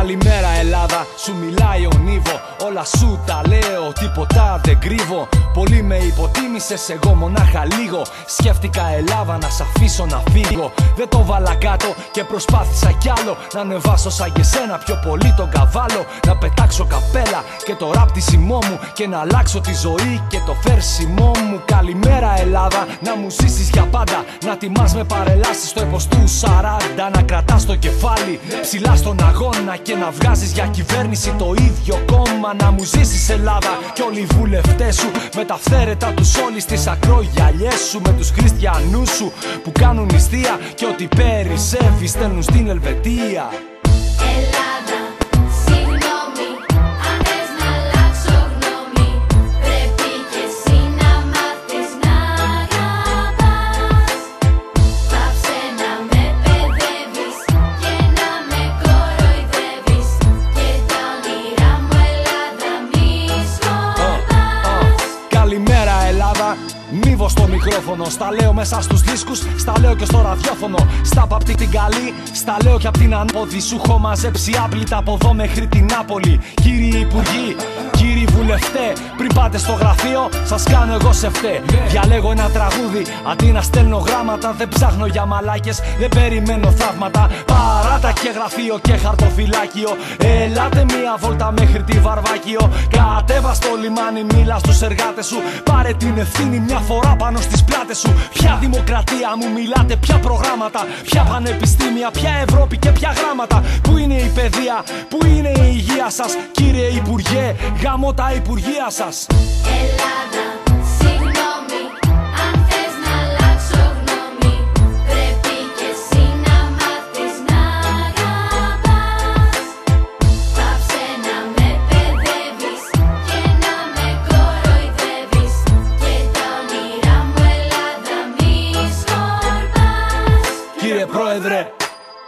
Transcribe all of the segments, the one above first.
Καλημέρα Ελλάδα, σου μιλάει ο Νίβο. Όλα σου τα λέω, τίποτα δεν κρύβω. Πολύ με υποτίμησες, εγώ μονάχα λίγο. Σκέφτηκα Ελλάδα να σ' αφήσω να φύγω. Δεν το βάλα κάτω και προσπάθησα κι άλλο. Να ανεβάσω σαν και σένα πιο πολύ τον καβάλο. Να πετάξω καπέλα και το ράπτισιμό μου. Και να αλλάξω τη ζωή και το φέρσιμό μου. Καλημέρα Ελλάδα, να μου ζήσεις για πάντα. Να τιμάς με παρελάσεις στο έπος του 40. Να κρατάς το κεφάλι ψηλά στον αγώνα. Και να βγάζεις για κυβέρνηση το ίδιο κόμμα. Να μου ζήσεις Ελλάδα κι όλοι οι βουλευτές σου. Με τα φθαίρετα τους όλοι στις ακρογιαλιές σου. Με τους χριστιανούς σου που κάνουν νηστεία. Και ό,τι περισσεύει στέλνουν στην Ελβετία. Ελλάδα, συγγνώμη, αν θες να αλλάξω γνώμη. Πρέπει κι εσύ να μάθεις να αγαπάς. Πάψε να με παιδεύεις και να με κοροϊδεύεις. Και τα όνειρά μου Ελλάδα μη σκορπάς. Καλημέρα Ελλάδα, Νίβο στο μικρόφωνο. Στα λέω μέσα στους δίσκους, στα λέω και στο ραδιόφωνο. Στα παπτή την καλή, στα λέω και απ' την ανάποδη. Σου έχω μαζέψει άπλυτα από εδώ μέχρι την Νάπολη. Κύριοι Υπουργοί, κύριοι Βουλευτέ, πριν πάτε στο γραφείο, σας κάνω εγώ σε φταί. Διαλέγω ένα τραγούδι, αντί να στέλνω γράμματα. Δεν ψάχνω για μαλάκες, δεν περιμένω θαύματα. Παράτα και γραφείο και χαρτοφυλάκιο. Ελάτε μία βόλτα μέχρι τη Βαρβάκιο. Κατέβα στο λιμάνι, μίλα στους εργάτες σου. Πάρε την ευθύνη μια φορά πάνω στις πλάτες σου. Ποια δημοκρατία μου μιλάτε, ποια προγράμματα. Ποια πανεπιστήμια, ποια Ευρώπη και ποια γράμματα. Πού είναι η παιδεία, πού είναι η υγεία σας. Κύριε Υπουργέ, γαμώ τα υπουργεία σας. Ελλάδα, συγγνώμη, αν θες να αλλάξω γνώμη. Πρέπει κι εσύ να μάθεις να αγαπάς. Πάψε να με παιδεύεις και να με κοροϊδεύεις. Και τα όνειρά μου Ελλάδα μη σκορπάς. Κύριε Πρόεδρε,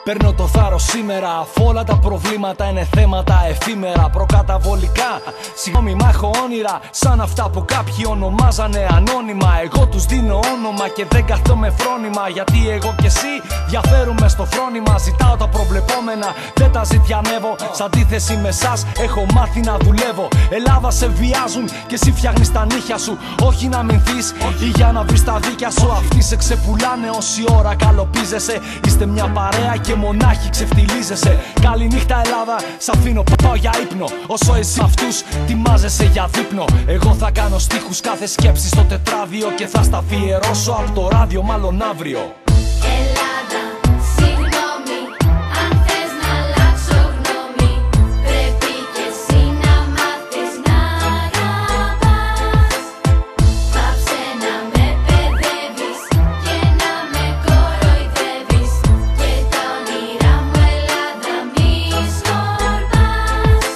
παίρνω το θάρρος σήμερα, αφού όλα τα προβλήματα είναι θέματα εφήμερα, προκαταβολικά. Συγγνώμη, μα έχω όνειρα σαν αυτά που κάποιοι ονομάζανε ανώνυμα. Εγώ τους δίνω όνομα και δεν καθόμαι φρόνημα. Γιατί εγώ κι εσύ διαφέρουμε στο φρόνημα. Ζητάω τα προβλεπόμενα, δεν τα ζητιανεύω. Σ' αντίθεση με εσάς έχω μάθει να δουλεύω. Ελλάδα, σε βιάζουν και εσύ φτιάχνεις τα νύχια σου. Όχι να μηνθείς ή για να βρεις τα δίκια σου. Αυτοί σε ξεπουλάνε όση ώρα καλοπίζεσαι. Είστε μια παρέα και μονάχη ξεφτιλίζεσαι. Καληνύχτα Ελλάδα, σ' αφήνω, πάω για ύπνο. Όσο εσύ με αυτούς τιμάζεσαι για δείπνο. Εγώ θα κάνω στίχους κάθε σκέψη στο τετράδιο. Και θα στα αφιερώσω από το ράδιο μάλλον αύριο. Ελλάδα, συγγνώμη, αν θες να αλλάξω γνώμη. Πρέπει κι εσύ να μάθεις να αγαπάς. Πάψε να με παιδεύεις και να με κοροϊδεύεις. Και τα όνειρά μου Ελλάδα μη σκορπάς.